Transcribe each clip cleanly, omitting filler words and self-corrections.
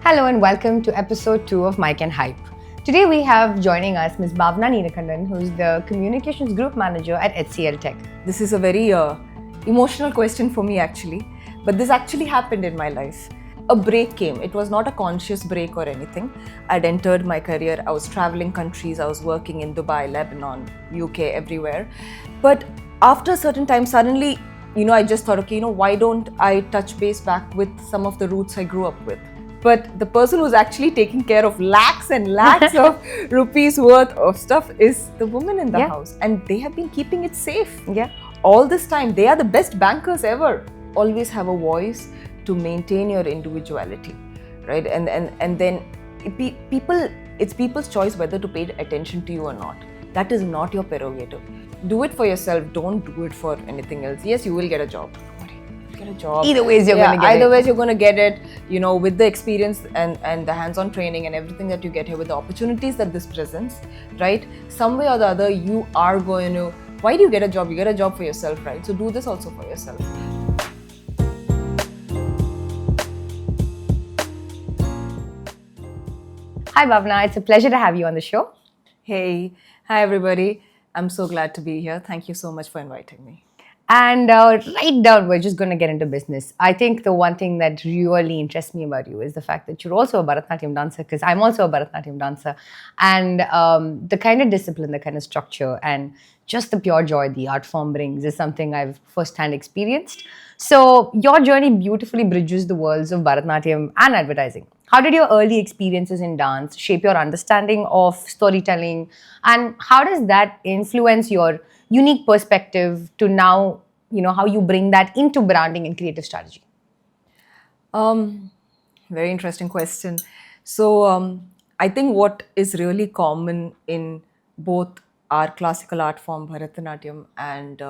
Hello and welcome to episode 2 of Mike and Hype. Today we have joining us Ms. Bhavna Neelakantan, who is the Communications Group Manager at HCL Tech. This is a very emotional question for me actually, but this actually happened in my life. A break came. It was not a conscious break or anything. I'd entered my career, I was traveling countries, I was working in Dubai, Lebanon, UK, everywhere. But after a certain time, suddenly, I just thought, okay, why don't I touch base back with some of the roots I grew up with? But the person who's actually taking care of lakhs and lakhs of rupees worth of stuff is the woman in the house. And they have been keeping it safe. All this time. They are the best bankers ever. Always have a voice to maintain your individuality, right? And then it's people's choice whether to pay attention to you or not. That is not your prerogative. Do it for yourself. Don't do it for anything else. Yes, you will get a job. Get a job. Either ways you're going to get it. Either ways you're going to get it, with the experience and the hands-on training and everything that you get here, with the opportunities that this presents, right? Some way or the other, you are going to, why do you get a job? You get a job for yourself, right? So do this also for yourself. Hi Bhavna, it's a pleasure to have you on the show. Hey, hi everybody. I'm so glad to be here. Thank you so much for inviting me. And right down, we're just going to get into business. I think the one thing that really interests me about you is the fact that you're also a Bharatanatyam dancer, because I'm also a Bharatanatyam dancer. And the kind of discipline, the kind of structure, and just the pure joy the art form brings is something I've firsthand experienced. So your journey beautifully bridges the worlds of Bharatanatyam and advertising. How did your early experiences in dance shape your understanding of storytelling? And how does that influence your unique perspective to now, how you bring that into branding and creative strategy? Very interesting question. So I think what is really common in both our classical art form, Bharatanatyam, and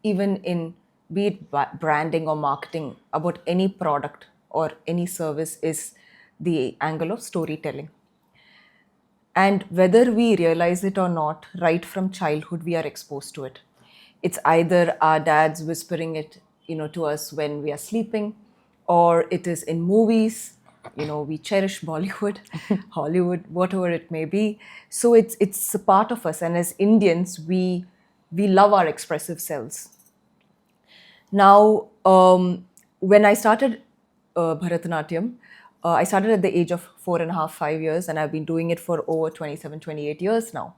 even in be it branding or marketing about any product or any service is the angle of storytelling. And whether we realize it or not, right from childhood, we are exposed to it. It's either our dads whispering it, to us when we are sleeping, or it is in movies. We cherish Bollywood, Hollywood, whatever it may be. So it's a part of us. And as Indians, we love our expressive selves. Now, when I started Bharatanatyam, I started at the age of 4.5, 5 years, and I've been doing it for over 27, 28 years now.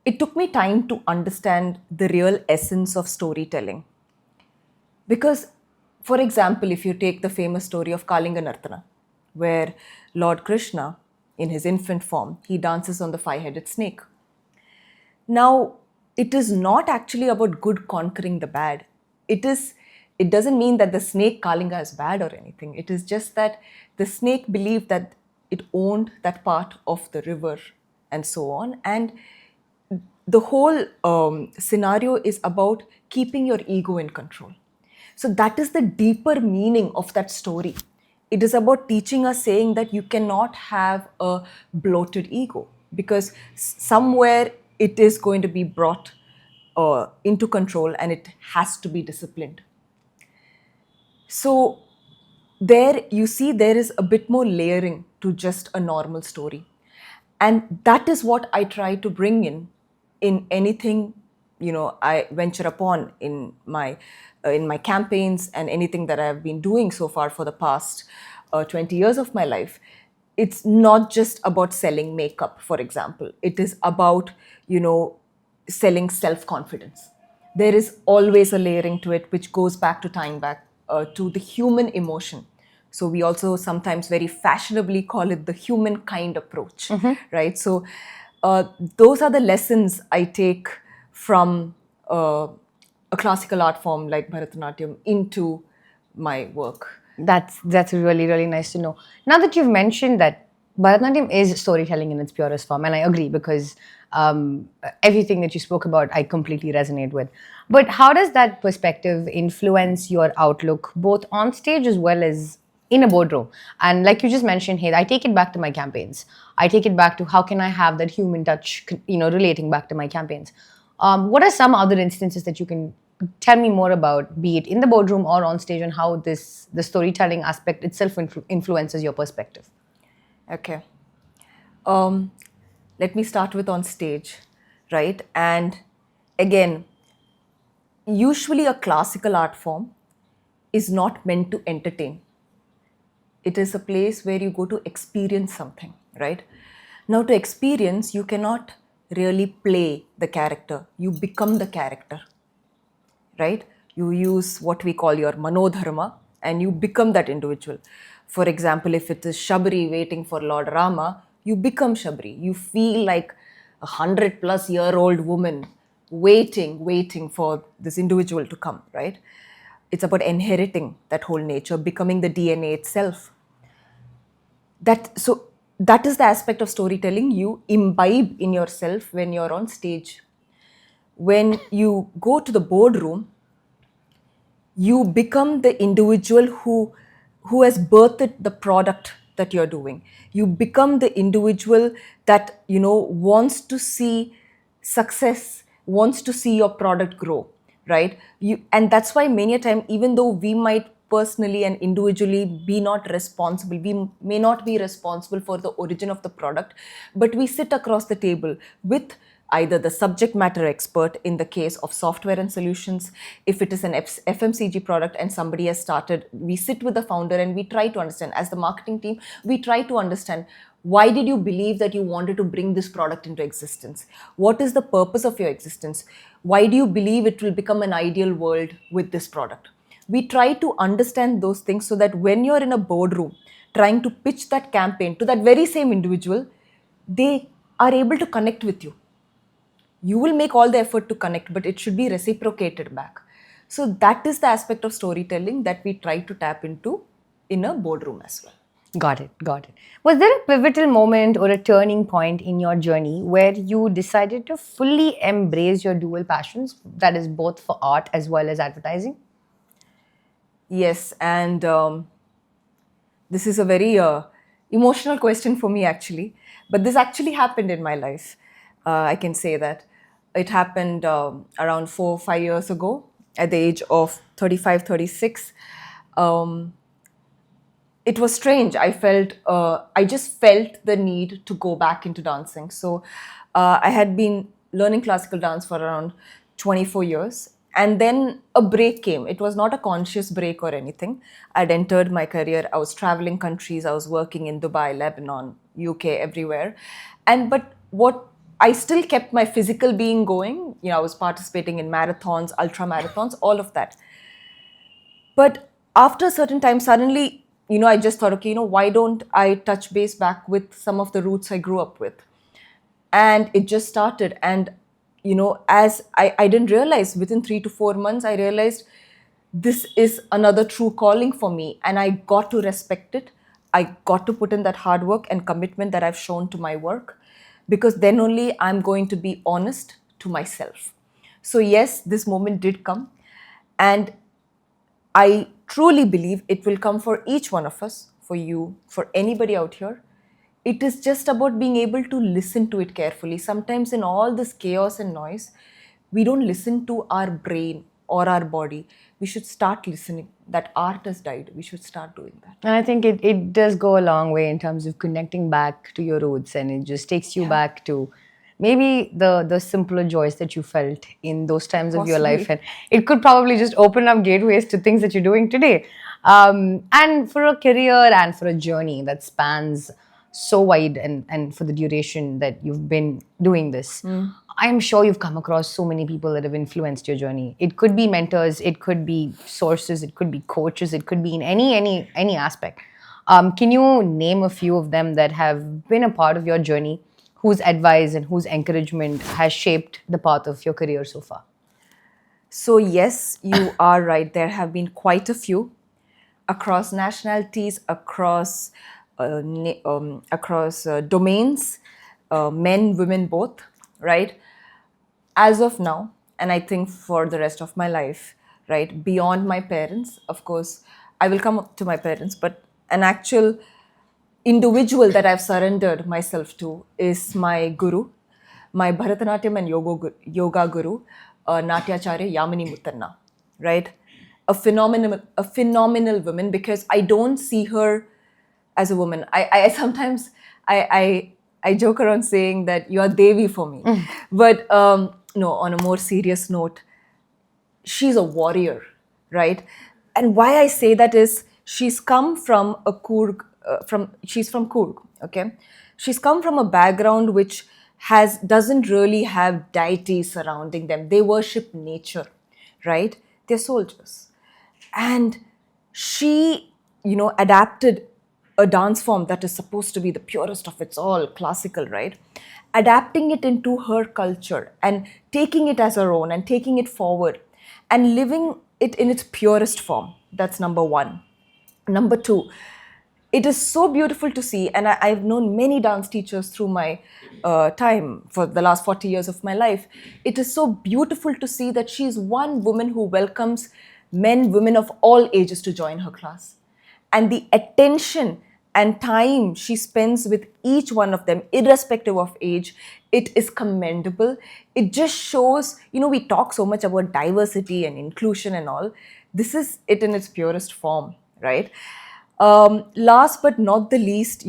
It took me time to understand the real essence of storytelling. Because, for example, if you take the famous story of Kalinga Nartana, where Lord Krishna, in his infant form, he dances on the five-headed snake. Now, it is not actually about good conquering the bad. It doesn't mean that the snake Kalinga is bad or anything. It is just that the snake believed that it owned that part of the river and so on. And the whole scenario is about keeping your ego in control. So that is the deeper meaning of that story. It is about teaching us, saying that you cannot have a bloated ego, because somewhere it is going to be brought into control and it has to be disciplined. So there you see there is a bit more layering to just a normal story. And that is what I try to bring in anything, I venture upon in my campaigns and anything that I have been doing so far for the past 20 years of my life. It's not just about selling makeup, for example. It is about, selling self-confidence. There is always a layering to it, which goes back to tying back to the human emotion. So we also sometimes very fashionably call it the humankind approach, right? So those are the lessons I take from a classical art form like Bharatanatyam into my work. That's really, really nice to know. Now that you've mentioned that Bharatanatyam is storytelling in its purest form, and I agree, because everything that you spoke about, I completely resonate with. But how does that perspective influence your outlook, both on stage as well as in a boardroom? And like you just mentioned, hey, I take it back to my campaigns. I take it back to how can I have that human touch, relating back to my campaigns. What are some other instances that you can tell me more about, be it in the boardroom or on stage, and how the storytelling aspect itself influences your perspective? Okay. Um, Let me start with on stage, right? And again, usually a classical art form is not meant to entertain. It is a place where you go to experience something, right? Now, to experience, you cannot really play the character, you become the character, right? You use what we call your manodharma and you become that individual. For example, if it is Shabri waiting for Lord Rama, you become Shabri. You feel like 100+ year old woman waiting for this individual to come, right? It's about inheriting that whole nature, becoming the DNA itself. That is the aspect of storytelling you imbibe in yourself when you're on stage. When you go to the boardroom, you become the individual who has birthed the product that you're doing. You become the individual that wants to see success, wants to see your product grow, right? And that's why many a time, even though we might personally and individually be not responsible, we may not be responsible for the origin of the product, but we sit across the table with either the subject matter expert in the case of software and solutions. If it is an FMCG product and somebody has started, we sit with the founder and we try to understand, as the marketing team, we try to understand, why did you believe that you wanted to bring this product into existence? What is the purpose of your existence? Why do you believe it will become an ideal world with this product? We try to understand those things so that when you're in a boardroom trying to pitch that campaign to that very same individual, they are able to connect with you. You will make all the effort to connect, but it should be reciprocated back. So that is the aspect of storytelling that we try to tap into in a boardroom as well. Got it, got it. Was there a pivotal moment or a turning point in your journey where you decided to fully embrace your dual passions, that is both for art as well as advertising? Yes, and this is a very emotional question for me actually, but this actually happened in my life. I can say that it happened around 4 or 5 years ago at the age of 35, 36. It was strange. I just felt the need to go back into dancing. So I had been learning classical dance for around 24 years. And then a break came. It was not a conscious break or anything. I'd entered my career. I was traveling countries. I was working in Dubai, Lebanon, UK, everywhere. But what I still kept my physical being going. I was participating in marathons, ultra marathons, all of that. But after a certain time, suddenly, I just thought, okay, why don't I touch base back with some of the roots I grew up with? And it just started. And, as I didn't realize, within 3 to 4 months, I realized this is another true calling for me. And I got to respect it. I got to put in that hard work and commitment that I've shown to my work, because then only I'm going to be honest to myself. So yes, this moment did come. And I truly believe it will come for each one of us, for you, for anybody out here. It is just about being able to listen to it carefully. Sometimes, in all this chaos and noise, we don't listen to our brain or our body. We should start listening. That art has died. We should start doing that. And I think it does go a long way in terms of connecting back to your roots, and it just takes you back to maybe the simpler joys that you felt in those times of your life. Possibly. And it could probably just open up gateways to things that you're doing today. And for a career and for a journey that spans so wide, and for the duration that you've been doing this, I'm sure you've come across so many people that have influenced your journey. It could be mentors, it could be sources, it could be coaches, it could be in any aspect. Can you name a few of them that have been a part of your journey, whose advice and whose encouragement has shaped the path of your career so far? So yes, you are right. There have been quite a few across nationalities, across domains, men, women, both. Right. As of now, and I think for the rest of my life, right, beyond my parents, of course, I will come up to my parents, but an actual individual that I've surrendered myself to is my guru, my Bharatanatyam and yoga guru, Natyacharya Yamini Muttanna, right? A phenomenal woman, because I don't see her as a woman. I sometimes I joke around saying that you are Devi for me. But no, on a more serious note, she's a warrior, right? And why I say that is she's come from a Kurg, she's from Kurg, okay? She's come from a background which doesn't really have deities surrounding them. They worship nature, right? They're soldiers. And she, adapted a dance form that is supposed to be the purest of its all, classical, right? Adapting it into her culture and taking it as her own and taking it forward and living it in its purest form. That's number one. Number two, it is so beautiful to see, and I've known many dance teachers through my time for the last 40 years of my life. It is so beautiful to see that she's one woman who welcomes men, women of all ages to join her class. And the attention and time she spends with each one of them, irrespective of age, it is commendable. It just shows, we talk so much about diversity and inclusion and all. This is it in its purest form, right? Last but not the least,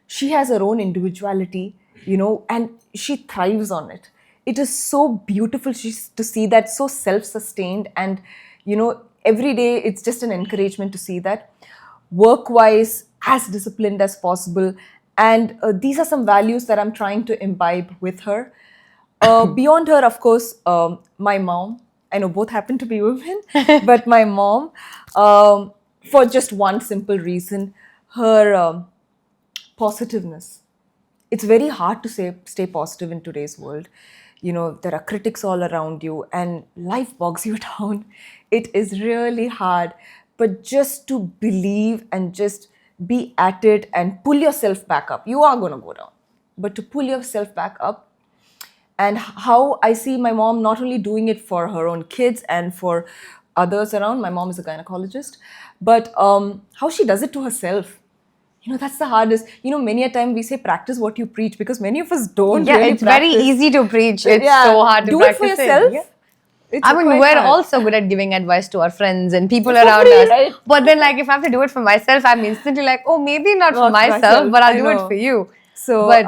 she has her own individuality, and she thrives on it. It is so beautiful to see that, so self-sustained, and, every day it's just an encouragement to see that. Work-wise, as disciplined as possible. And these are some values that I'm trying to imbibe with her. Beyond her, of course, my mom. I know both happen to be women, but my mom, for just one simple reason, her positiveness. It's very hard to stay positive in today's world. There are critics all around you and life bogs you down. It is really hard. But just to believe and just be at it and pull yourself back up. You are going to go down. But to pull yourself back up, and how I see my mom not only doing it for her own kids and for others around. My mom is a gynecologist. But how she does it to herself. That's the hardest. Many a time we say practice what you preach, because many of us don't really it's practice. very easy to preach. It's so hard to do practice it for yourself. Yeah. It's I mean, quite we're hard. also good at giving advice to our friends and people Exactly, around us. right? But then, like, if I have to do it for myself, I'm instantly like, oh, maybe not for Not myself, but I'll I do it know. for you. So, But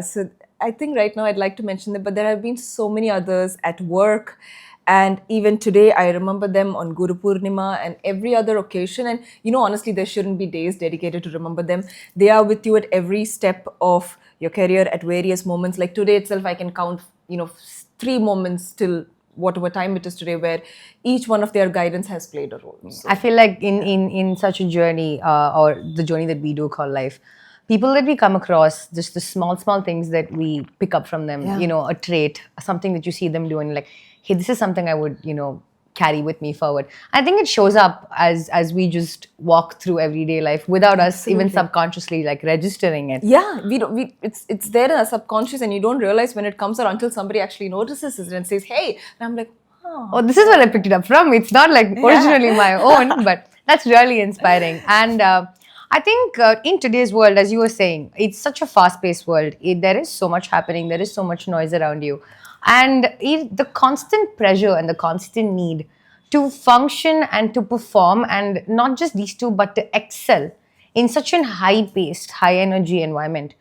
so I think right now I'd like to mention them, but there have been so many others at work. And even today, I remember them on Guru Purnima and every other occasion. And, honestly, there shouldn't be days dedicated to remember them. They are with you at every step of your career at various moments. Like today itself, I can count, 3 moments till whatever time it is today, where each one of their guidance has played a role. So, I feel like in such a journey, or the journey that we do call life, people that we come across, just the small things that we pick up from them, a trait, something that you see them do, and like, hey, this is something I would, carry with me forward. I think it shows up as we just walk through everyday life without us even subconsciously like registering it. Yeah, it's there in our subconscious, and you don't realize when it comes out until somebody actually notices it and says, hey, and I'm like, oh, this is where I picked it up from. It's not like originally my own, but that's really inspiring. And I think in today's world, as you were saying, it's such a fast-paced world. There is so much happening. There is so much noise around you. And the constant pressure and the constant need to function and to perform, and not just these two, but to excel in such a high-paced, high-energy environment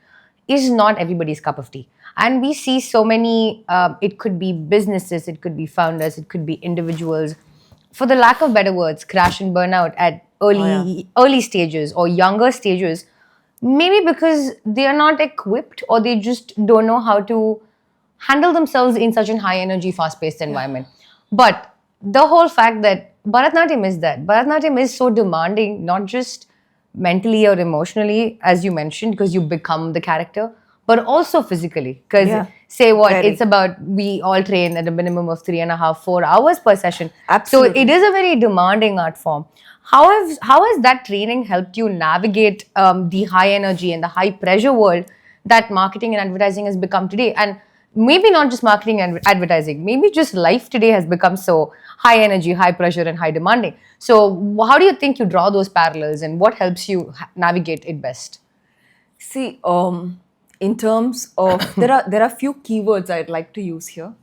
is not everybody's cup of tea. And we see so many, it could be businesses, it could be founders, it could be individuals, for the lack of better words, crash and burn out at early stages or younger stages, maybe because they are not equipped or they just don't know how to handle themselves in such a high energy, fast-paced environment. But the whole fact that Bharatanatyam is that. Bharatanatyam is so demanding, not just mentally or emotionally, as you mentioned, because you become the character, but also physically. Because say what, it's about, we all train at a minimum of 3.5, 4 hours per session. Absolutely. So it is a very demanding art form. How has that training helped you navigate the high energy and the high pressure world that marketing and advertising has become today? And maybe not just marketing and advertising, maybe just life today has become so high energy, high pressure, and high demanding. So how do you think you draw those parallels, and what helps you navigate it best? See, in terms of, there are few keywords I'd like to use here.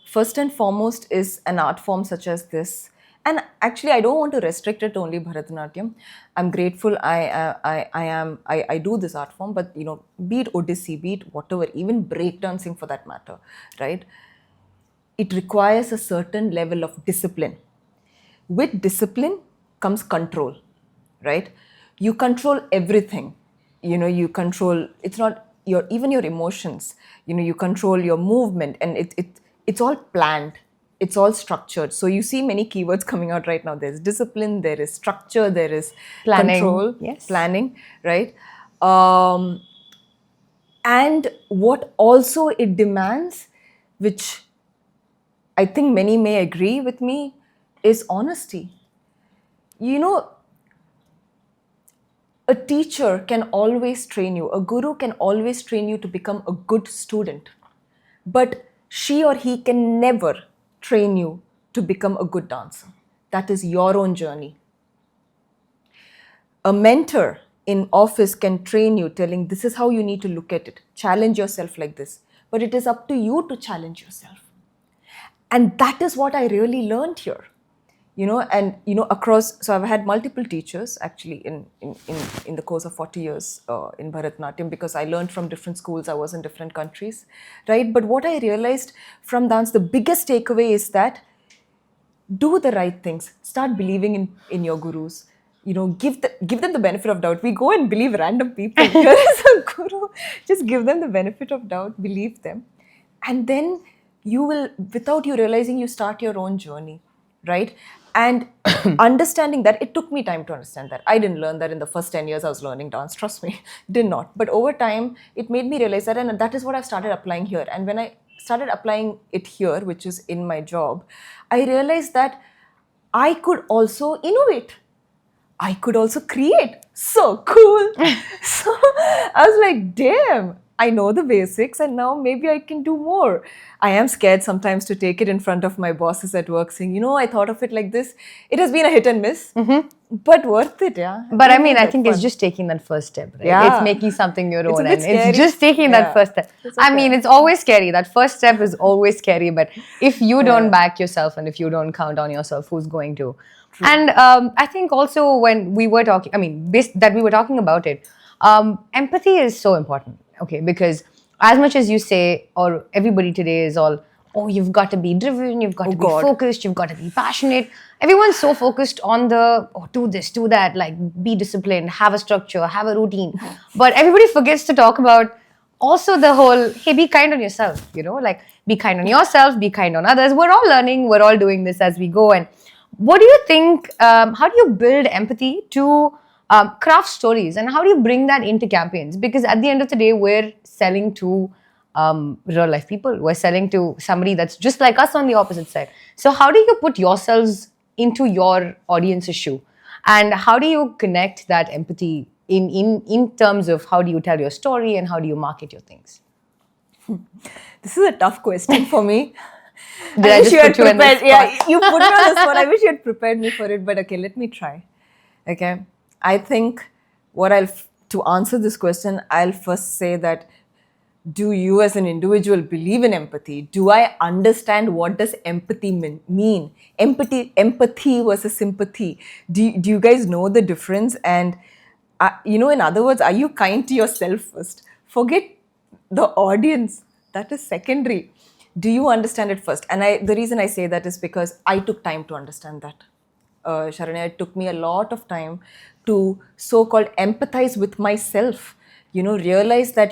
First and foremost is an art form such as this, And actually, I don't want to restrict it to only Bharatanatyam. I'm grateful I do this art form, but be it Odissi, be it whatever, even breakdancing for that matter, right? It requires a certain level of discipline. With discipline comes control, right? You control everything. You control, it's not even your emotions. You control your movement, and it's all planned. It's all structured. So you see many keywords coming out right now. There's discipline, there is structure, there is Planning. control, Yes. planning, right? And what also it demands, which I think many may agree with me, is honesty. A teacher can always train you, a guru can always train you to become a good student, but she or he can never train you to become a good dancer. That is your own journey. A mentor in office can train you, telling this is how you need to look at it, challenge yourself like this, but it is up to you to challenge yourself. And that is what I really learned here. Across, so I've had multiple teachers actually in the course of 40 years in Bharatanatyam, because I learned from different schools, I was in different countries, right? But what I realized from dance, the biggest takeaway is that do the right things, start believing in your gurus, give them the benefit of doubt. We go and believe random people. Here is a guru, just give them the benefit of doubt, believe them, and then you will, without you realizing, you start your own journey, right? And understanding that, it took me time to understand that. I didn't learn that in the first 10 years I was learning dance, trust me, did not. But over time, it made me realize that, and that is what I've started applying here. And when I started applying it here, which is in my job, I realized that I could also innovate. I could also create. So cool. So I was like, damn, I know the basics, and now maybe I can do more. I am scared sometimes to take it in front of my bosses at work, saying, I thought of it like this. It has been a hit and miss, but worth it, yeah. But I mean, I think it's just taking that first step, right? Yeah. It's making something your It's a own, bit and scary. it's just taking that first step. It's I okay. mean, it's always scary. That first step is always scary, but if you don't back yourself and if you don't count on yourself, who's going to? True. And I think also when we were talking, that we were talking about it, empathy is so important, okay? Because as much as you say, or everybody today is all, oh, you've got to be driven, you've got to be focused, you've got to be passionate. Everyone's so focused on the, do this, do that, like be disciplined, have a structure, have a routine. But everybody forgets to talk about also the whole, hey, be kind on yourself, like be kind on yourself, be kind on others. We're all learning, we're all doing this as we go. And what do you think, how do you build empathy to craft stories, and how do you bring that into campaigns? Because at the end of the day, we're selling to real life people. We're selling to somebody that's just like us on the opposite side. So how do you put yourselves into your audience's shoe? And how do you connect that empathy in terms of how do you tell your story and how do you market your things? This is a tough question for me. Did I just put you in the spot? Yeah, you put me on the spot. I wish you had prepared me for it, but okay, let me try. Okay, I think to answer this question, I'll first say that, do you as an individual believe in empathy? Do I understand what does empathy mean? Empathy versus sympathy. Do you guys know the difference? And in other words, are you kind to yourself first? Forget the audience. That is secondary. Do you understand it first? And the reason I say that is because I took time to understand that. Sharanya, it took me a lot of time to so-called empathize with myself. Realize that,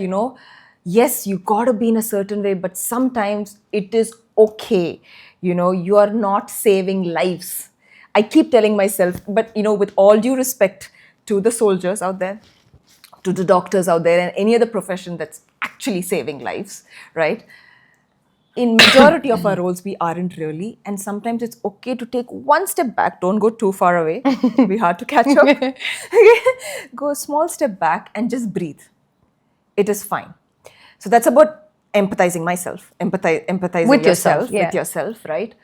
yes, you gotta be in a certain way, but sometimes it is okay. You are not saving lives. I keep telling myself, but with all due respect to the soldiers out there, to the doctors out there, and any other profession that's actually saving lives, right? In majority of our roles, we aren't really. And sometimes it's okay to take one step back. Don't go too far away. It'll be hard to catch up. Go a small step back and just breathe. It is fine. So that's about empathizing myself, empathizing with yourself, with yourself, right?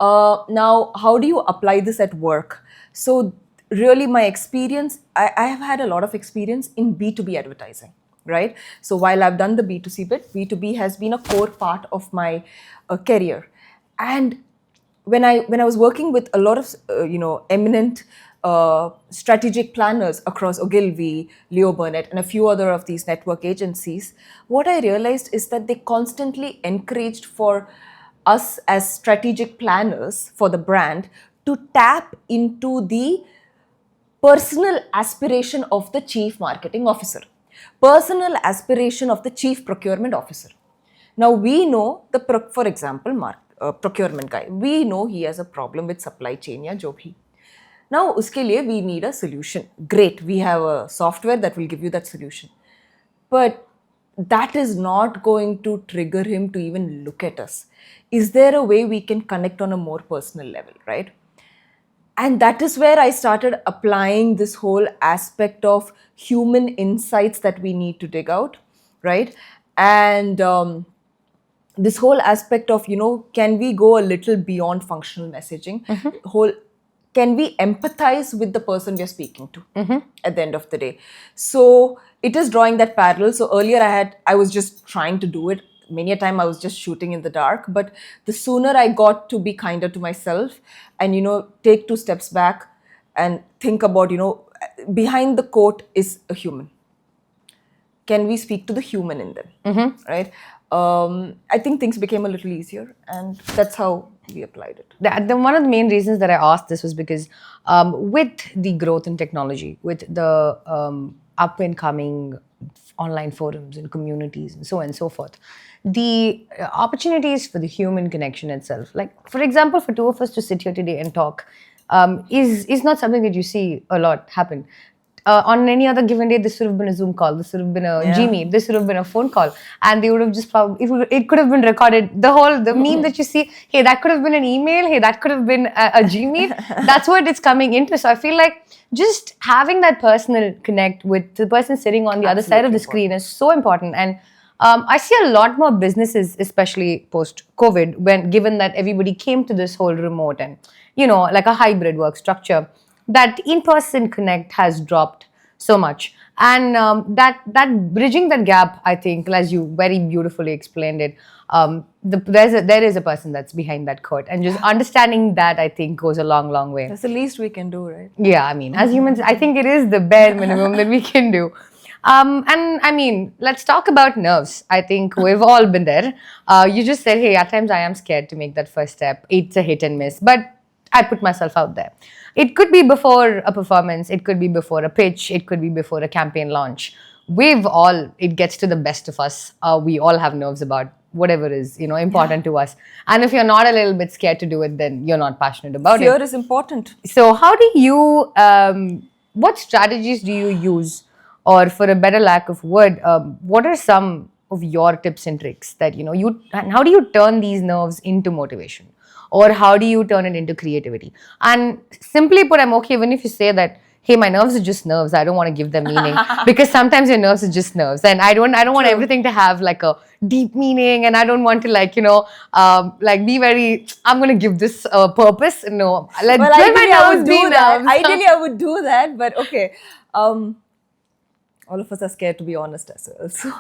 Now, how do you apply this at work? So really my experience, I have had a lot of experience in B2B advertising. Right? So while I've done the B2C bit, B2B has been a core part of my career. And when I was working with a lot of eminent strategic planners across Ogilvy, Leo Burnett, and a few other of these network agencies, what I realized is that they constantly encouraged for us as strategic planners for the brand to tap into the personal aspiration of the chief marketing officer, personal aspiration of the chief procurement officer. Now we know for example, procurement guy, we know he has a problem with supply chain ya jo bhi. Now uske liye we need a solution. Great, we have a software that will give you that solution. But that is not going to trigger him to even look at us. Is there a way we can connect on a more personal level, right? And that is where I started applying this whole aspect of human insights that we need to dig out, right? And this whole aspect of, can we go a little beyond functional messaging? Can we empathize with the person we are speaking to at the end of the day? So it is drawing that parallel. So earlier I was just trying to do it. Many a time I was just shooting in the dark, but the sooner I got to be kinder to myself and, take 2 steps back and think about, behind the quote is a human. Can we speak to the human in them, right? I think things became a little easier, and that's how we applied it. One of the main reasons that I asked this was because with the growth in technology, with the up and coming online forums and communities and so on and so forth, the opportunities for the human connection itself, like for example, for 2 of us to sit here today and talk, is not something that you see a lot happen. On any other given day, this would have been a Zoom call, this would have been a Gmeet, this would have been a phone call, and they would have just it could have been recorded. The meme that you see, hey, that could have been an email, hey, that could have been a Gmeet. That's what it's coming into. So I feel like just having that personal connect with the person sitting on the other side of the screen is so important. And I see a lot more businesses, especially post-COVID, given that everybody came to this whole remote and, like a hybrid work structure, that in-person connect has dropped so much. And that bridging that gap, I think, as you very beautifully explained it, there is a person that's behind that curtain, and just understanding that, I think, goes a long, long way. That's the least we can do, right? Yeah, I mean, as humans, I think it is the bare minimum that we can do. And I mean, let's talk about nerves. I think we've all been there. You just said, hey, at times I am scared to make that first step. It's a hit and miss, but I put myself out there. It could be before a performance, it could be before a pitch, it could be before a campaign launch. It gets to the best of us. We all have nerves about whatever is, important to us. And if you're not a little bit scared to do it, then you're not passionate about it. Fear is important. So how do you, what strategies do you use? Or for a better lack of word, what are some of your tips and tricks that, and how do you turn these nerves into motivation? Or how do you turn it into creativity? And simply put, I'm okay even if you say that, hey, my nerves are just nerves. I don't want to give them meaning, because sometimes your nerves are just nerves, and I don't want everything to have like a deep meaning, and I don't want to be very, I'm going to give this purpose. No, ideally I would do that, but okay. All of us are scared to be honest as well. So,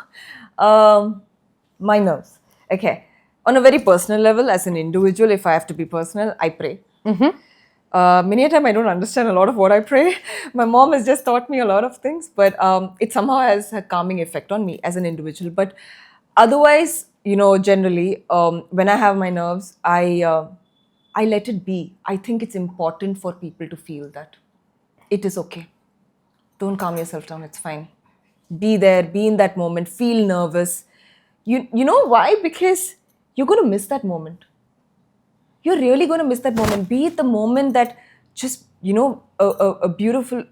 my nerves. Okay. On a very personal level, as an individual, if I have to be personal, I pray. Many a time I don't understand a lot of what I pray. My mom has just taught me a lot of things, but it somehow has a calming effect on me as an individual. But otherwise, generally, when I have my nerves, I let it be. I think it's important for people to feel that it is okay. Don't calm yourself down. It's fine. Be there. Be in that moment. Feel nervous. You know why? Because you're going to miss that moment. You're really going to miss that moment. Be it the moment that just, a beautiful,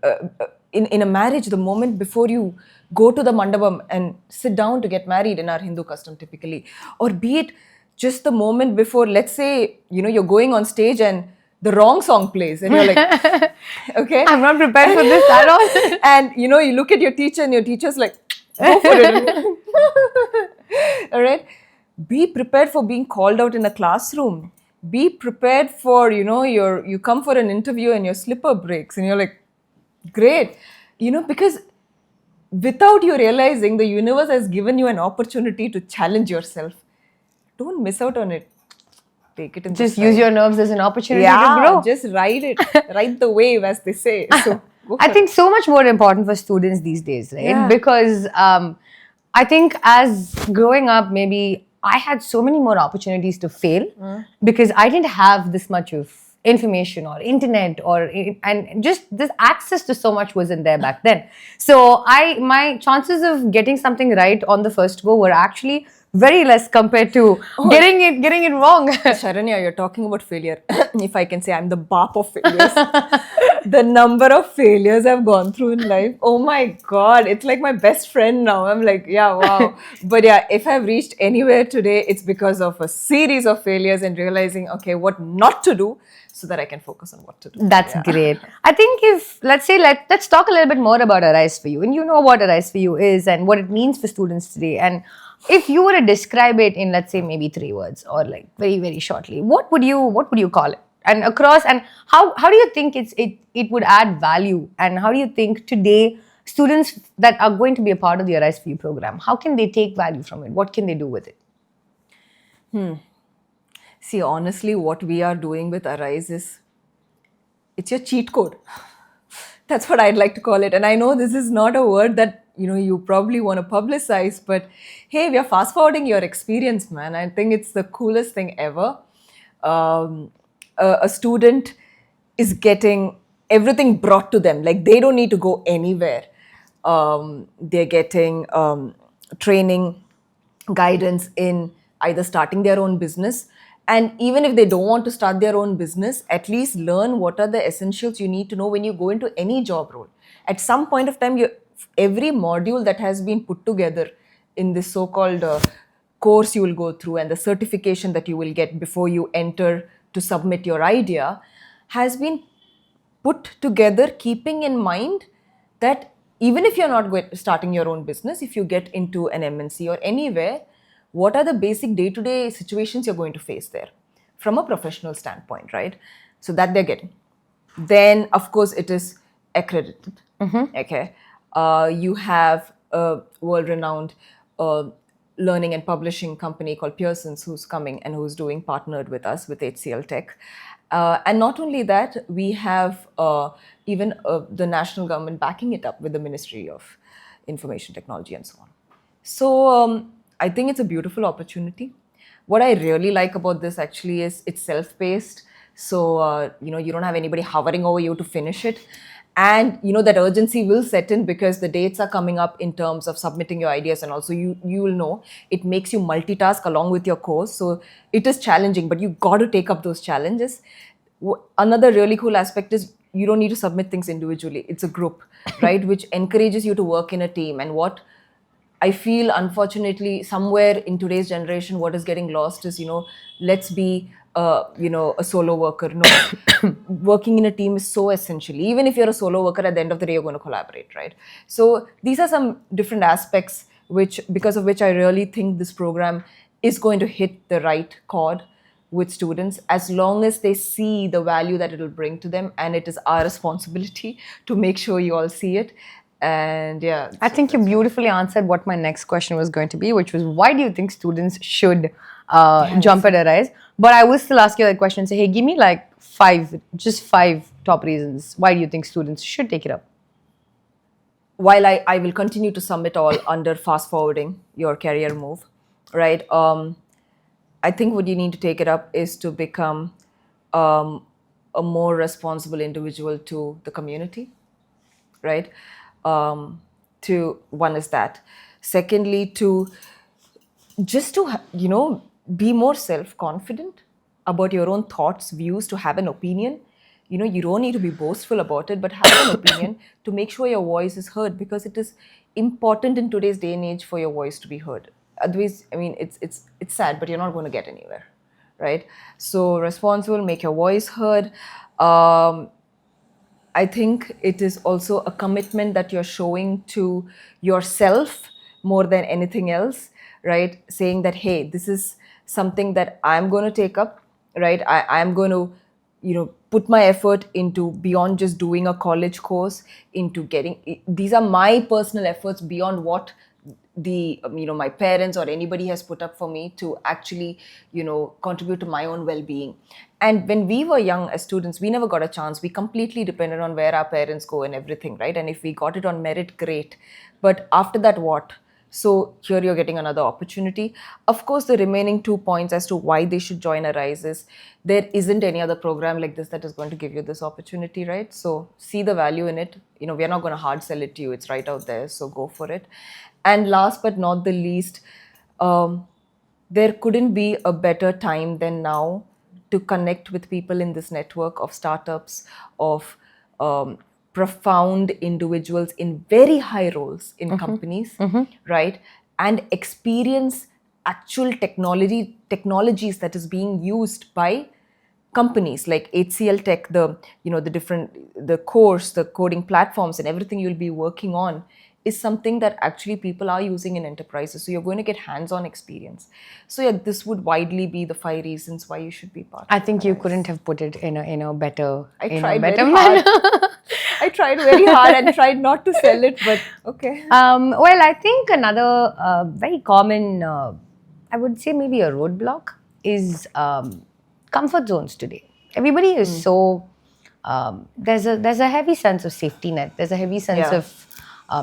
in a marriage, the moment before you go to the mandapam and sit down to get married in our Hindu custom typically. Or be it just the moment before, let's say, you're going on stage and the wrong song plays and you're like, okay. I'm not prepared for this at all. And, you look at your teacher and your teacher's like, go for it. All right. Be prepared for being called out in a classroom. Be prepared for, you come for an interview and your slipper breaks and you're like, great. Because without you realizing, the universe has given you an opportunity to challenge yourself. Don't miss out on it. take it in Just the use stride. your nerves as an opportunity to Yeah, grow. just ride it, ride the wave, as they say. So go I for think it. so much more important for students these days, right? Yeah. Because I think as growing up, maybe I had so many more opportunities to fail because I didn't have this much of information or internet and just this access to so much wasn't there back then. So my chances of getting something right on the first go were actually very less compared to getting it wrong. Sharanya, you're talking about failure. If I can say, I'm the bap of failures. The number of failures I've gone through in life, oh my God, it's like my best friend now. I'm like, yeah, wow. But yeah, if I've reached anywhere today, it's because of a series of failures and realizing, okay, what not to do so that I can focus on what to do. That's Yeah. great. I think if let's talk a little bit more about Arise for You, and you know what Arise for You is and what it means for students today. And if you were to describe it in, let's say, maybe 3 words or like very very shortly, what would you call it? And across, and how do you think it would add value? And how do you think today students that are going to be a part of the Arise for You program, how can they take value from it? What can they do with it? See, honestly, what we are doing with Arise is it's your cheat code. That's what I'd like to call it. And I know this is not a word that you probably want to publicize, but hey, we are fast forwarding your experience, man. I think it's the coolest thing ever. A student is getting everything brought to them. Like they don't need to go anywhere. They're getting training, guidance in either starting their own business, and even if they don't want to start their own business, at least learn what are the essentials you need to know when you go into any job role. At some point of time, every module that has been put together in this so-called course you will go through and the certification that you will get before you enter to submit your idea has been put together keeping in mind that even if you're not starting your own business, if you get into an MNC or anywhere, what are the basic day-to-day situations you're going to face there from a professional standpoint, right? So that they're getting. Then, of course, it is accredited. Okay. You have a world-renowned learning and publishing company called Pearson's who's coming and who's doing partnered with us with HCL Tech. And not only that, we have even the national government backing it up with the Ministry of Information Technology and so on. So I think it's a beautiful opportunity. What I really like about this actually is it's self-paced. So, you don't have anybody hovering over you to finish it. And, that urgency will set in because the dates are coming up in terms of submitting your ideas. And also you will know it makes you multitask along with your course. So it is challenging, but you got to take up those challenges. Another really cool aspect is you don't need to submit things individually. It's a group, right? Which encourages you to work in a team. And what I feel, unfortunately, somewhere in today's generation, what is getting lost is, let's be, a solo worker. No, working in a team is so essential. Even if you're a solo worker, at the end of the day, you're going to collaborate, right? So these are some different aspects because of which I really think this program is going to hit the right chord with students as long as they see the value that it will bring to them. And it is our responsibility to make sure you all see it. And yeah, I think you beautifully answered what my next question was going to be, which was why do you think students should jump at Arise? But I will still ask you that question. Say, hey, give me like just five top reasons why do you think students should take it up? While I will continue to sum it all under fast forwarding your career move, right? I think what you need to take it up is to become a more responsible individual to the community, right? To one is that. Secondly, to just to be more self-confident about your own thoughts, views, to have an opinion. You don't need to be boastful about it, but have an opinion to make sure your voice is heard, because it is important in today's day and age for your voice to be heard. Otherwise, I mean, it's sad, but you're not going to get anywhere, right? So responsible, make your voice heard. I think it is also a commitment that you're showing to yourself more than anything else, right? Saying that, hey, this is something that I'm going to take up, right? I'm going to, put my effort into beyond just doing a college course, into these are my personal efforts beyond what my parents or anybody has put up for me to actually contribute to my own well-being. And when we were young as students, we never got a chance. We completely depended on where our parents go and everything, right? And if we got it on merit, great. But after that, what? So here you're getting another opportunity. Of course, the remaining 2 points as to why they should join Arise is there isn't any other program like this that is going to give you this opportunity, right? So see the value in it. We're not going to hard sell it to you. It's right out there. So go for it. And last but not the least, there couldn't be a better time than now to connect with people in this network of startups, of profound individuals in very high roles in companies, right? And experience actual technologies that is being used by companies like HCL Tech, the course, the coding platforms and everything you'll be working on is something that actually people are using in enterprises. So you're going to get hands-on experience. So yeah, this would widely be the 5 reasons why you should be part I of think you Arise. couldn't have put it in a better, I in a tried better very manner. hard. I tried very hard and tried not to sell it, but okay. Well, I think another very common, I would say maybe a roadblock is comfort zones today. Everybody is so there's a heavy sense of safety net. There's a heavy sense Yeah. of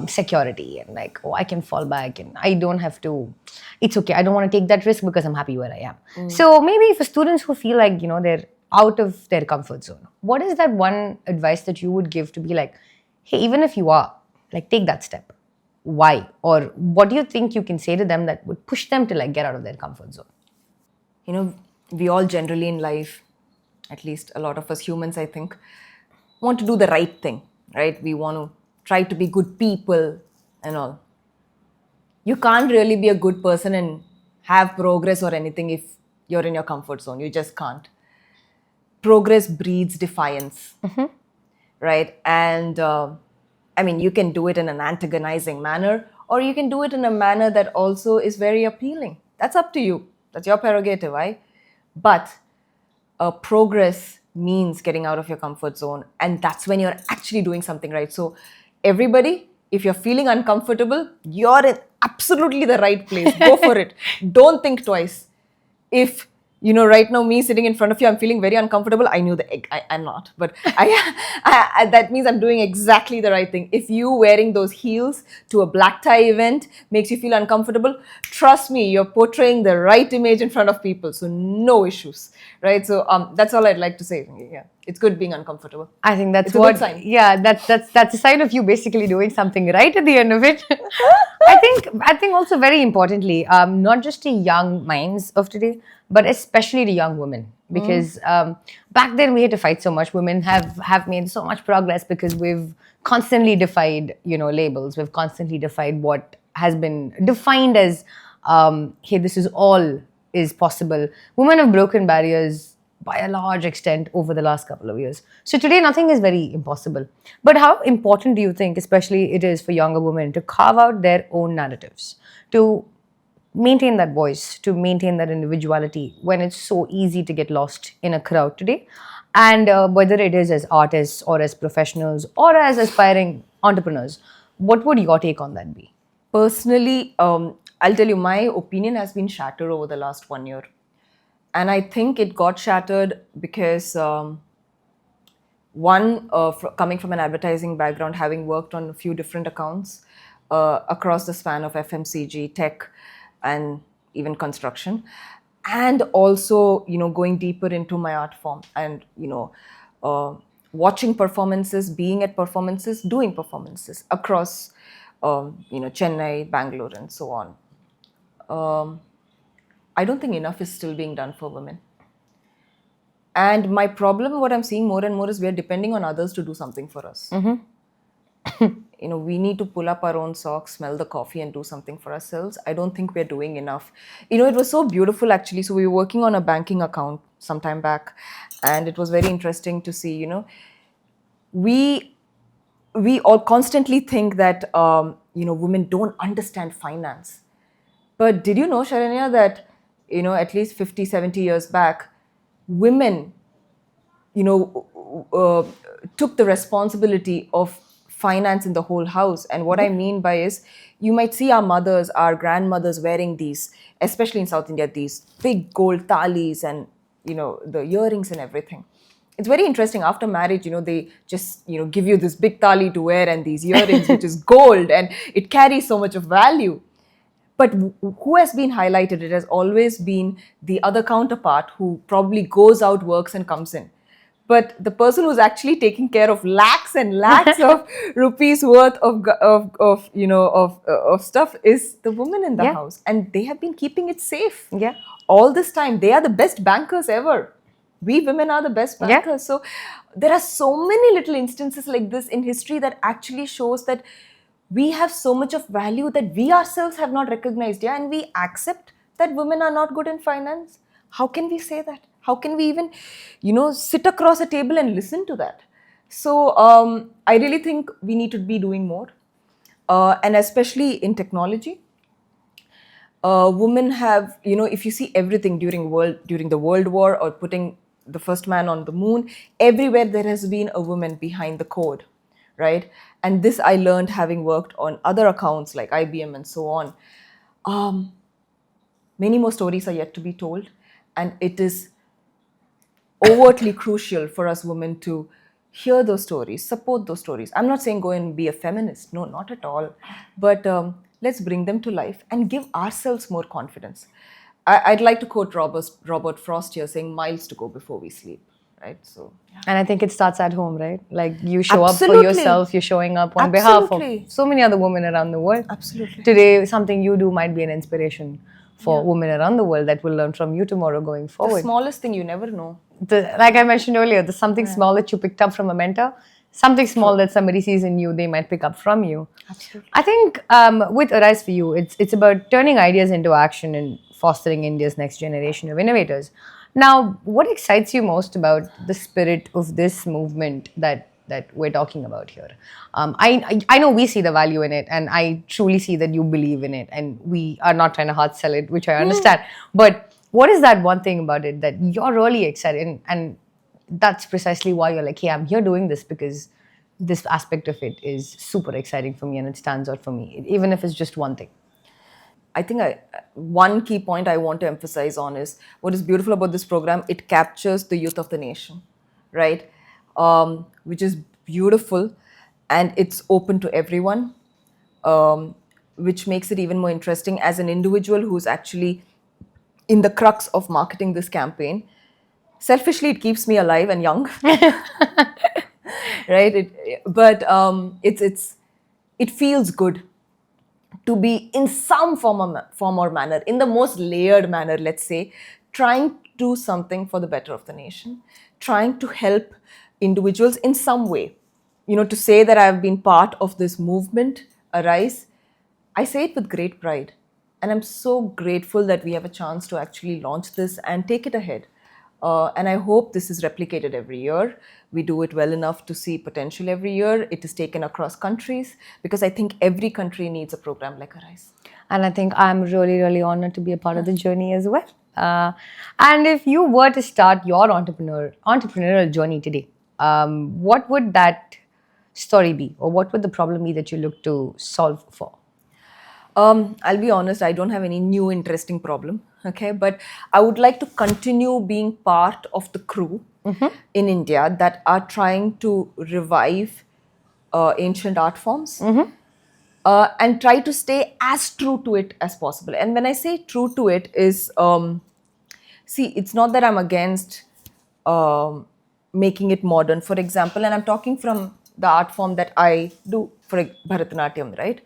security and like, oh, I can fall back and I don't have to. It's okay. I don't want to take that risk because I'm happy where I am. So maybe for students who feel like they're out of their comfort zone, what is that one advice that you would give to be like, hey, even if you are, like, take that step? Why? Or what do you think you can say to them that would push them to like get out of their comfort zone? We all generally in life, at least a lot of us humans, I think, want to do the right thing, right? We want to try to be good people and all. You can't really be a good person and have progress or anything if you're in your comfort zone. You just can't. Progress breeds defiance, right? And you can do it in an antagonizing manner, or you can do it in a manner that also is very appealing. That's up to you. That's your prerogative, right? But progress means getting out of your comfort zone, and that's when you're actually doing something right. So everybody, if you're feeling uncomfortable, you're in absolutely the right place. Go for it. Don't think twice. If right now, me sitting in front of you, I'm feeling very uncomfortable. I knew that I'm not, but that means I'm doing exactly the right thing. If you wearing those heels to a black tie event makes you feel uncomfortable, trust me, you're portraying the right image in front of people. So no issues, right? So that's all I'd like to say. Yeah, it's good being uncomfortable. I think that's It's a good sign. Yeah, that's a sign of you basically doing something right at the end of it. I think also very importantly, not just to young minds of today, but especially to young women, because back then we had to fight so much. Women have made so much progress because we've constantly defied labels. We've constantly defied what has been defined as hey, this is all is possible. Women have broken barriers by a large extent over the last couple of years. So today, nothing is very impossible. But how important do you think, especially it is for younger women, to carve out their own narratives, to maintain that voice, to maintain that individuality when it's so easy to get lost in a crowd today? And whether it is as artists or as professionals or as aspiring entrepreneurs, what would your take on that be? Personally, I'll tell you, my opinion has been shattered over the last 1 year. And I think it got shattered because coming from an advertising background, having worked on a few different accounts across the span of FMCG, tech, and even construction, and also going deeper into my art form and watching performances, being at performances, doing performances across Chennai, Bangalore, and so on. I don't think enough is still being done for women. And my problem, what I'm seeing more and more, is we're depending on others to do something for us. We need to pull up our own socks, smell the coffee, and do something for ourselves. I don't think we're doing enough. It was so beautiful, actually. So we were working on a banking account some time back, and it was very interesting to see, we all constantly think that, women don't understand finance. But did you know, Sharanya, that, at least 50, 70 years back, women, took the responsibility of finance in the whole house. And what I mean by is, you might see our mothers, our grandmothers wearing these, especially in South India, these big gold thalis and, the earrings and everything. It's very interesting. After marriage, they just, give you this big thali to wear and these earrings, which is gold, and it carries so much of value. But who has been highlighted? It has always been the other counterpart who probably goes out, works, and comes in. But the person who's actually taking care of lakhs and lakhs of rupees worth of stuff is the woman in the house, and they have been keeping it safe. Yeah. All this time, they are the best bankers ever. We women are the best bankers. Yeah. So there are so many little instances like this in history that actually shows that we have so much of value that we ourselves have not recognized. And we accept that women are not good in finance. How can we say that? How can we even, sit across a table and listen to that? So I really think we need to be doing more. And especially in technology. Women have, if you see everything during the World War, or putting the first man on the moon, everywhere there has been a woman behind the code, right? And this I learned having worked on other accounts like IBM and so on. Many more stories are yet to be told, and it is overtly crucial for us women to hear those stories, support those stories. I'm not saying go and be a feminist, no, not at all. But let's bring them to life and give ourselves more confidence. I'd like to quote Robert Frost here, saying, "Miles to go before we sleep." Right? So, yeah. And I think it starts at home, right? Like, you show Absolutely. up for yourself, you're showing up on Absolutely. behalf of so many other women around the world. Absolutely. Today, something you do might be an inspiration for women around the world that will learn from you tomorrow going forward. The smallest thing, you never know. Like I mentioned earlier, there's something small that you picked up from a mentor, something small that somebody sees in you, they might pick up from you. Absolutely. I think with Arise for You, it's about turning ideas into action and fostering India's next generation of innovators. Now, what excites you most about the spirit of this movement that we're talking about here? I know we see the value in it, and I truly see that you believe in it, and we are not trying to hard sell it, which I understand. But what is that one thing about it that you're really excited in, and that's precisely why you're like, hey, I'm here doing this because this aspect of it is super exciting for me and it stands out for me, even if it's just one thing? I think one key point I want to emphasize on is what is beautiful about this program. It captures the youth of the nation, right? Which is beautiful, and it's open to everyone, which makes it even more interesting. As an individual who's actually in the crux of marketing this campaign, selfishly, it keeps me alive and young, right? But it feels good to be in some form or manner, in the most layered manner, let's say, trying to do something for the better of the nation, trying to help individuals in some way. To say that I've been part of this movement, Arise, I say it with great pride. And I'm so grateful that we have a chance to actually launch this and take it ahead. And I hope this is replicated every year. We do it well enough to see potential every year. It is taken across countries, because I think every country needs a program like Arise. And I think I'm really, really honored to be a part of the journey as well. And if you were to start your entrepreneurial journey today, what would that story be, or what would the problem be that you look to solve for? I'll be honest, I don't have any new interesting problem, okay? But I would like to continue being part of the crew in India that are trying to revive ancient art forms and try to stay as true to it as possible. And when I say true to it is, see, it's not that I'm against making it modern, for example, and I'm talking from the art form that I do, for Bharatanatyam, right?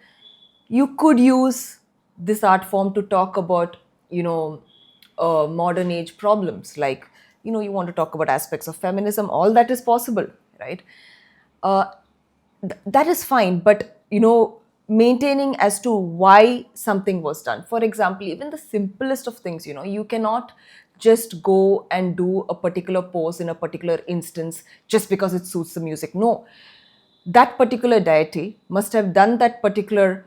You could use this art form to talk about, modern age problems, like, you want to talk about aspects of feminism, all that is possible, right? That is fine, but, maintaining as to why something was done. For example, even the simplest of things, you cannot just go and do a particular pose in a particular instance just because it suits the music. No, that particular deity must have done that particular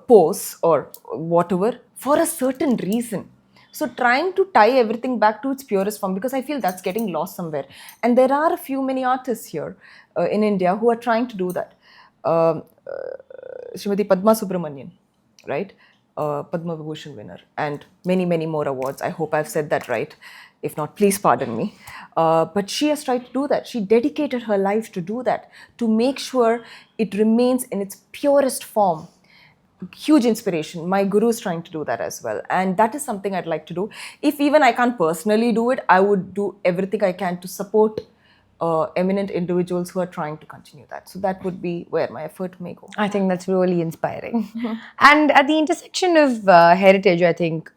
pose or whatever for a certain reason. So trying to tie everything back to its purest form, because I feel that's getting lost somewhere. And there are many artists here in India who are trying to do that. Srimati Padma Subramanian, right? Padma Vibhushan winner, and many, many more awards. I hope I've said that right. If not, please pardon me. But she has tried to do that. She dedicated her life to do that, to make sure it remains in its purest form. Huge inspiration. My guru is trying to do that as well. And that is something I'd like to do. If even I can't personally do it, I would do everything I can to support eminent individuals who are trying to continue that. So that would be where my effort may go. I think that's really inspiring. And at the intersection of heritage, I think,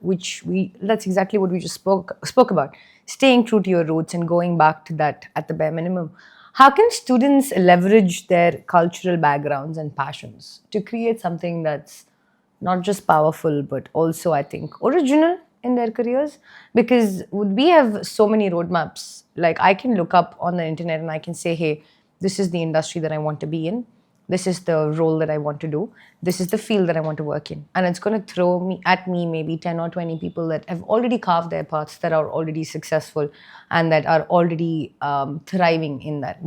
that's exactly what we just spoke about, staying true to your roots and going back to that at the bare minimum. How can students leverage their cultural backgrounds and passions to create something that's not just powerful, but also, I think, original in their careers? Because we have so many roadmaps. Like, I can look up on the internet and I can say, hey, this is the industry that I want to be in. This is the role that I want to do. This is the field that I want to work in. And it's going to throw me maybe 10 or 20 people that have already carved their paths, that are already successful and that are already thriving in that.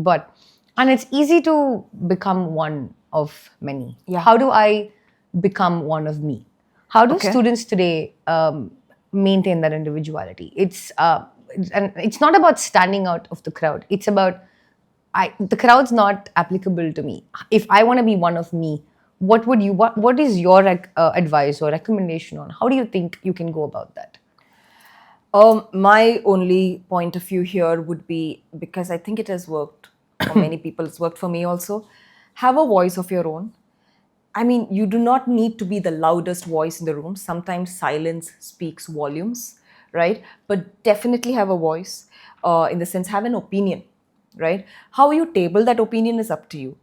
And it's easy to become one of many. Yeah. How do I become one of me? How do students today maintain that individuality? And it's not about standing out of the crowd. It's about the crowd's not applicable to me. If I want to be one of me, what is your advice or recommendation on how do you think you can go about that? My only point of view here would be, because I think it has worked for many people, it's worked for me also. Have a voice of your own. I mean, you do not need to be the loudest voice in the room. Sometimes silence speaks volumes, right? But definitely have a voice, in the sense, have an opinion, right? How you table that opinion is up to you.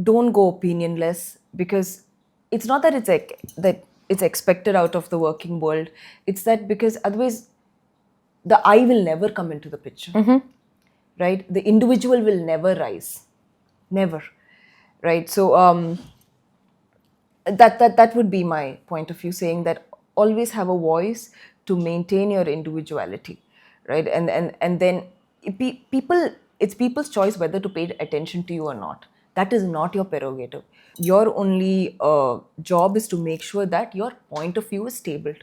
Don't go opinionless, because it's not that that it's expected out of the working world. It's that because otherwise the I will never come into the picture, right? The individual will never rise, never, right? So that would be my point of view, saying that always have a voice to maintain your individuality, right? And then it's people's choice whether to pay attention to you or not. That is not your prerogative. Your only job is to make sure that your point of view is stable.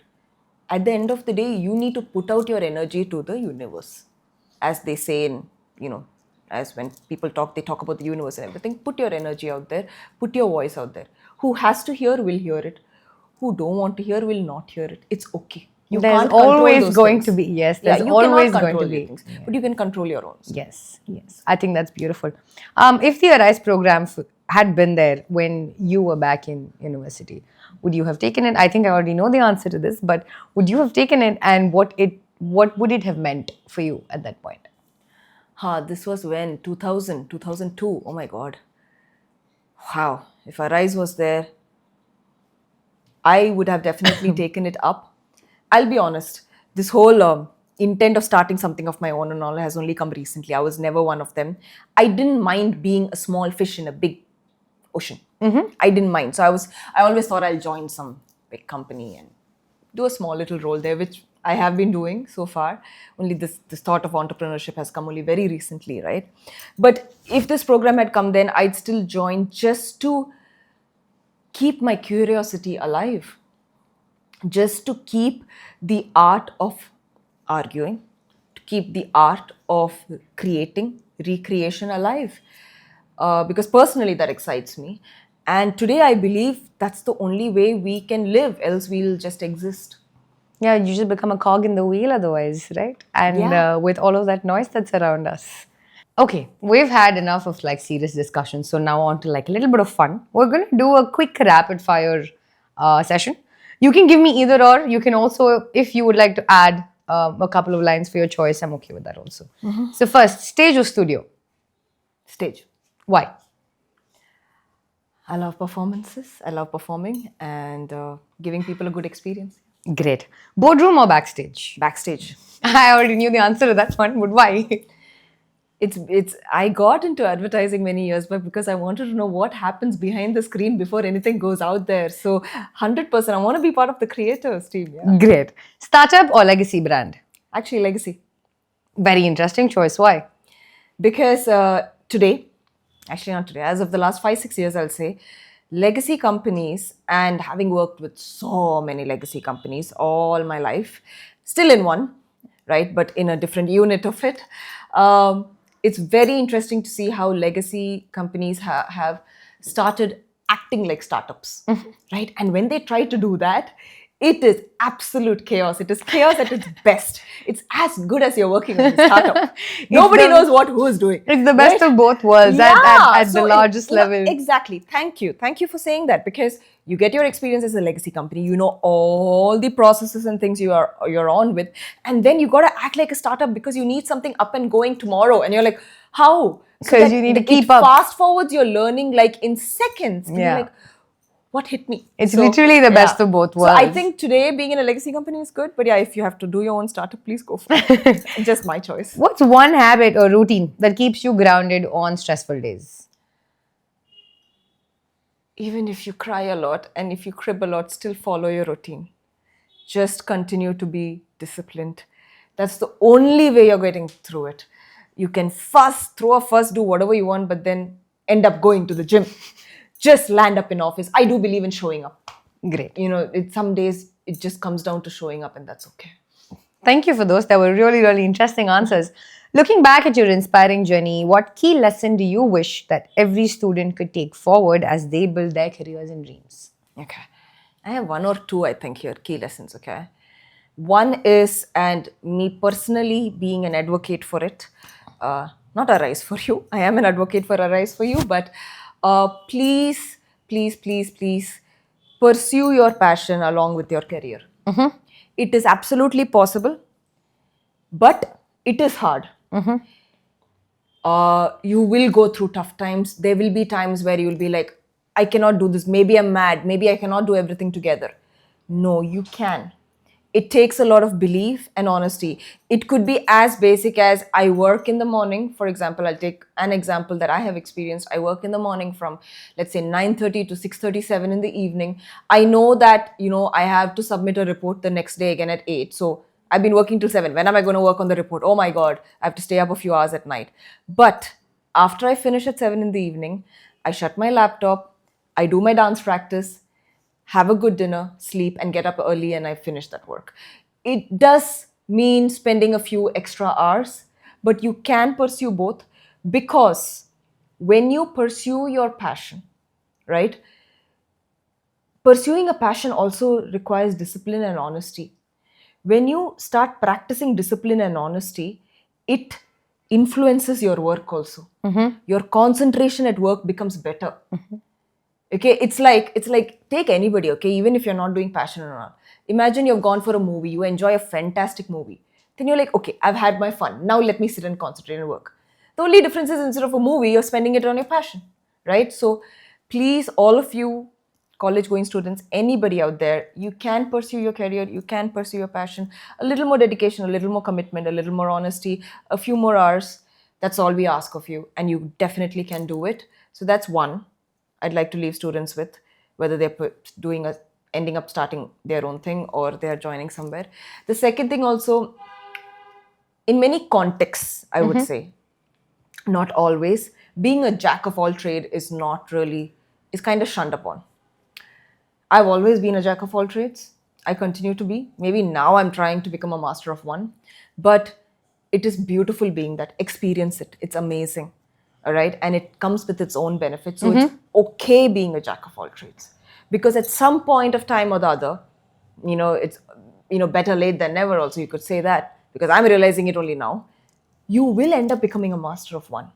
At the end of the day, you need to put out your energy to the universe, as they say in, as when people talk, they talk about the universe and everything. Put your energy out there, put your voice out there. Who has to hear will hear it. Who don't want to hear will not hear it. It's okay. You there's always going to be, yes, there's always going to be. Things, but you can control your own. Yes. I think that's beautiful. If the Arise program had been there when you were back in university, would you have taken it? I think I already know the answer to this, but would you have taken it, and what would it have meant for you at that point? This was when? 2000, 2002. Oh my God. Wow. If Arise was there, I would have definitely taken it up. I'll be honest, this whole intent of starting something of my own and all has only come recently. I was never one of them. I didn't mind being a small fish in a big ocean. I didn't mind. So I always thought I'll join some big company and do a small little role there, which I have been doing so far. Only this thought of entrepreneurship has come only very recently, right? But if this program had come then, I'd still join just to keep my curiosity alive. Just to keep the art of arguing, to keep the art of creating, recreation alive. Because personally that excites me. And today I believe that's the only way we can live, else we'll just exist. Yeah, you just become a cog in the wheel otherwise, right? And with all of that noise that's around us. Okay, we've had enough of serious discussion, so now on to a little bit of fun. We're going to do a quick rapid fire session. You can give me either or. You can also, if you would like to add a couple of lines for your choice, I'm okay with that also. So first, stage or studio? Stage. Why? I love performances. I love performing and giving people a good experience. Great. Boardroom or backstage? Backstage. I already knew the answer to that one, but why? I got into advertising many years back because I wanted to know what happens behind the screen before anything goes out there. So 100%, I want to be part of the creators team. Yeah. Great. Startup or legacy brand? Actually, legacy. Very interesting choice. Why? Because today, actually not today, as of the last 5-6 years, I'll say, legacy companies, and having worked with so many legacy companies all my life, still in one, right, but in a different unit of it. It's very interesting to see how legacy companies have started acting like startups, right? And when they try to do that, it is absolute chaos. It is chaos at its best. It's as good as you're working in a startup. Nobody knows what who is doing. It's the best right? of both worlds at the largest level. Exactly. Thank you. Thank you for saying that, because you get your experience as a legacy company. You know all the processes and things you're on with, and then you got to act like a startup because you need something up and going tomorrow, and you're like, how? Because you need to keep it up. Fast forwards your learning like in seconds. And Yeah. you're like, what hit me? It's literally the best of both worlds. So I think today being in a legacy company is good, but yeah, if you have to do your own startup, please go for it. Just my choice. What's one habit or routine that keeps you grounded on stressful days? Even if you cry a lot and if you crib a lot, still follow your routine. Just continue to be disciplined. That's the only way you're getting through it. You can throw a fuss, do whatever you want, but then end up going to the gym. Just land up in office. I do believe in showing up. Great. You know, some days it just comes down to showing up, and that's okay. Thank you for those. They were really, really interesting answers. Looking back at your inspiring journey, what key lesson do you wish that every student could take forward as they build their careers and dreams? Okay. I have one or two, I think, here, key lessons, okay? One is, and me personally being an advocate for it, not a rise for you. I am an advocate for a rise for you, but please, please, please, please pursue your passion along with your career. It is absolutely possible, but it is hard. You will go through tough times. There will be times where you will be like, I cannot do this. Maybe I'm mad. Maybe I cannot do everything together. No, you can. It takes a lot of belief and honesty. It could be as basic as I work in the morning. For example, I'll take an example that I have experienced. I work in the morning from, let's say, 9:30 to 6:37 in the evening. I know that, I have to submit a report the next day again at 8. So I've been working till 7. When am I going to work on the report? Oh my God, I have to stay up a few hours at night. But after I finish at 7 in the evening, I shut my laptop, I do my dance practice, have a good dinner, sleep, and get up early, and I finish that work. It does mean spending a few extra hours, but you can pursue both, because when you pursue your passion, right? Pursuing a passion also requires discipline and honesty. When you start practicing discipline and honesty, it influences your work also. Your concentration at work becomes better. Okay, it's like take anybody, okay, even if you're not doing passion or not. Imagine you've gone for a movie, you enjoy a fantastic movie. Then you're like, okay, I've had my fun. Now let me sit and concentrate and work. The only difference is, instead of a movie, you're spending it on your passion, right? So please, all of you college going students, anybody out there, you can pursue your career, you can pursue your passion. A little more dedication, a little more commitment, a little more honesty, a few more hours. That's all we ask of you, and you definitely can do it. So that's one I'd like to leave students with, whether they're ending up starting their own thing or they're joining somewhere. The second thing also, in many contexts, I would say, not always, being a jack of all trade is kind of shunned upon. I've always been a jack of all trades. I continue to be. Maybe now I'm trying to become a master of one, but it is beautiful being that. Experience it. It's amazing. All right. And it comes with its own benefits. So it's okay being a jack of all trades, because at some point of time or the other, it's, better late than never also, you could say that, because I'm realizing it only now. You will end up becoming a master of one,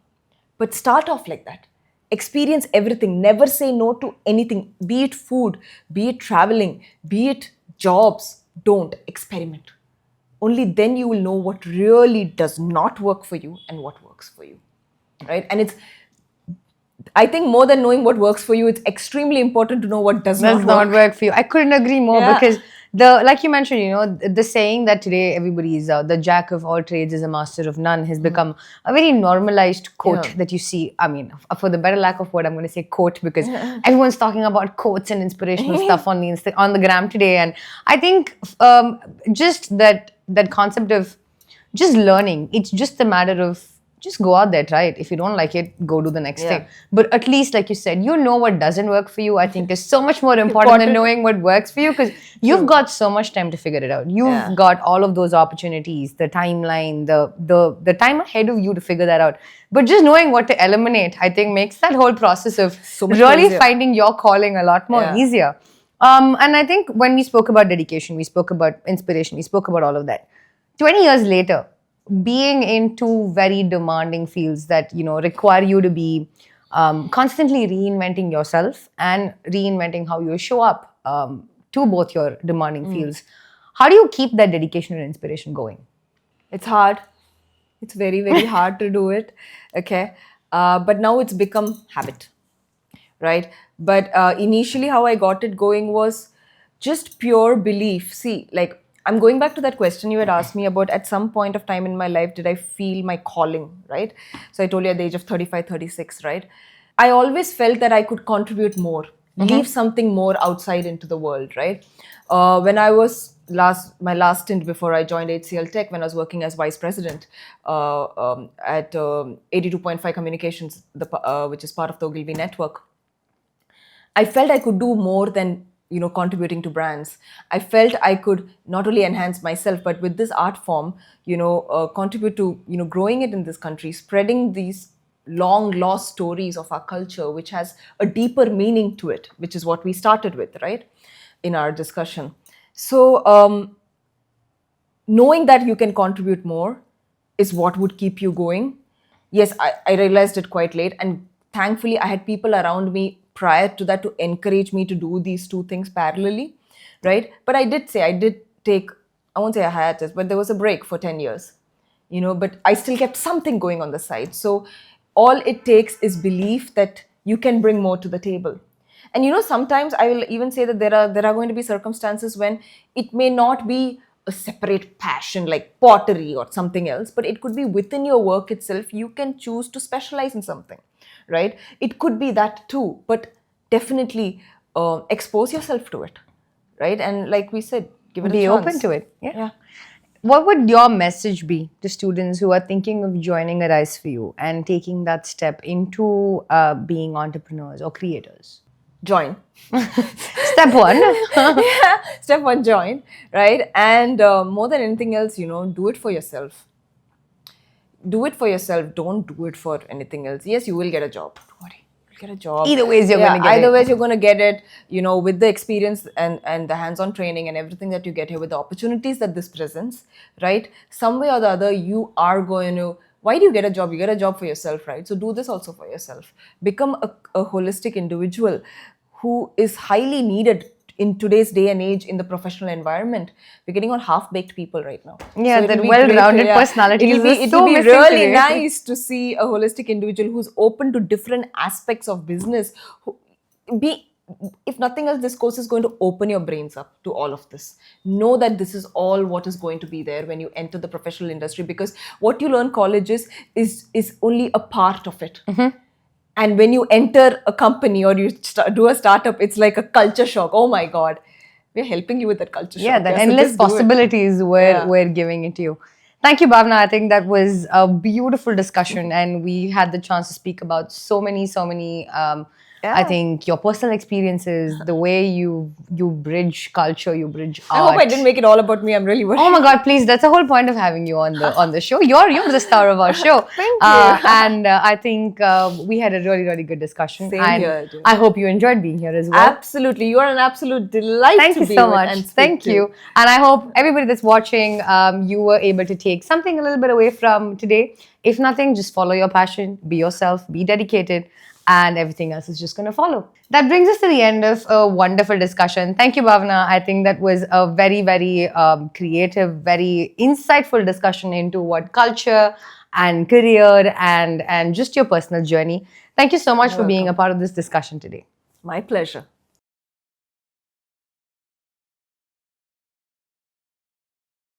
but start off like that. Experience everything. Never say no to anything, be it food, be it traveling, be it jobs. Don't experiment. Only then you will know what really does not work for you and what works for you. Right? And I think more than knowing what works for you, it's extremely important to know what does not work for you. I couldn't agree more, because like you mentioned, the saying that today everybody is the jack of all trades is a master of none has become a very normalized quote that you see. I mean, for the better lack of word, I'm going to say quote, because everyone's talking about quotes and inspirational stuff on the gram today. And I think just that concept of just learning, it's just a matter of just go out there, try it. If you don't like it, go do the next Yeah. thing. But at least, like you said, you know what doesn't work for you, I think is so much more important than knowing what works for you, because you've got so much time to figure it out. You've Yeah. got all of those opportunities, the timeline, the time ahead of you to figure that out. But just knowing what to eliminate, I think, makes that whole process of So much really easier. finding your calling a lot more Yeah. easier. And I think when we spoke about dedication, we spoke about inspiration, we spoke about all of that. 20 years later, being in two very demanding fields that, you know, require you to be constantly reinventing yourself and reinventing how you show up to both your demanding fields, how do you keep that dedication and inspiration going? It's hard. It's very, very hard to do it. Okay. But now it's become habit, right? But initially, how I got it going was just pure belief. See, like, I'm going back to that question you had asked me about at some point of time in my life, did I feel my calling, right? So I told you at the age of 35, 36, right? I always felt that I could contribute more, leave something more outside into the world, right? When I was my last stint before I joined HCL Tech, when I was working as vice president at 82.5 Communications, which is part of the Ogilvy network, I felt I could do more than, you know, contributing to brands. I felt I could not only enhance myself, but with this art form, you know, contribute to, you know, growing it in this country, spreading these long lost stories of our culture, which has a deeper meaning to it, which is what we started with, right, in our discussion. So knowing that you can contribute more is what would keep you going. Yes, I realized it quite late, and thankfully I had people around me prior to that to encourage me to do these two things parallelly, right? But I did take, I won't say a hiatus, but there was a break for 10 years, you know, but I still kept something going on the side. So all it takes is belief that you can bring more to the table. And you know, sometimes I will even say that there are going to be circumstances when it may not be a separate passion like pottery or something else, but it could be within your work itself. You can choose to specialize in something, right? It could be that too, but definitely expose yourself to it, right? And like we said, give it a Be chance. open to it. Yeah. What would your message be to students who are thinking of joining Arise for You and taking that step into being entrepreneurs or creators? Join. Step one. Yeah, step one, join, right? And more than anything else, you know, do it for yourself. Do it for yourself. Don't do it for anything else. Yes, you will get a job. Don't worry, you'll get a job. Either ways, you're going to get it. Either ways, you're going to get it. You know, with the experience and the hands-on training and everything that you get here, with the opportunities that this presents, right? Some way or the other, you are going to. Why do you get a job? You get a job for yourself, right? So do this also for yourself. Become a holistic individual who is highly needed in today's day and age in the professional environment. We're getting on half-baked people right now. Yeah, So it'll that be well-rounded great, personalities It'll are be so missing really today. nice to see a holistic individual who's open to different aspects of business. If nothing else, this course is going to open your brains up to all of this. Know that this is all what is going to be there when you enter the professional industry, because what you learn colleges is only a part of it. And when you enter a company or you do a startup, it's like a culture shock. Oh my God, we're helping you with that culture shock. Yeah, that so endless just do it. possibilities we're giving it to you. Thank you, Bhavna. I think that was a beautiful discussion, and we had the chance to speak about so many. I think your personal experiences, the way you bridge culture, you bridge art. I hope I didn't make it all about me. I'm really worried. Oh my God, please! That's the whole point of having you on the show. You're the star of our show. Thank you. And I think we had a really good discussion. Same and here, dear. I hope you enjoyed being here as well. Absolutely, you are an absolute delight. Thank to you be so with much. and speak Thank to. you. And I hope everybody that's watching, you were able to take something a little bit away from today. If nothing, just follow your passion, be yourself, be dedicated, and everything else is just going to follow. That brings us to the end of a wonderful discussion. Thank you, Bhavna. I think that was a very creative, very insightful discussion into what culture and career and just your personal journey. Thank you so much for being a part of this discussion today. My pleasure.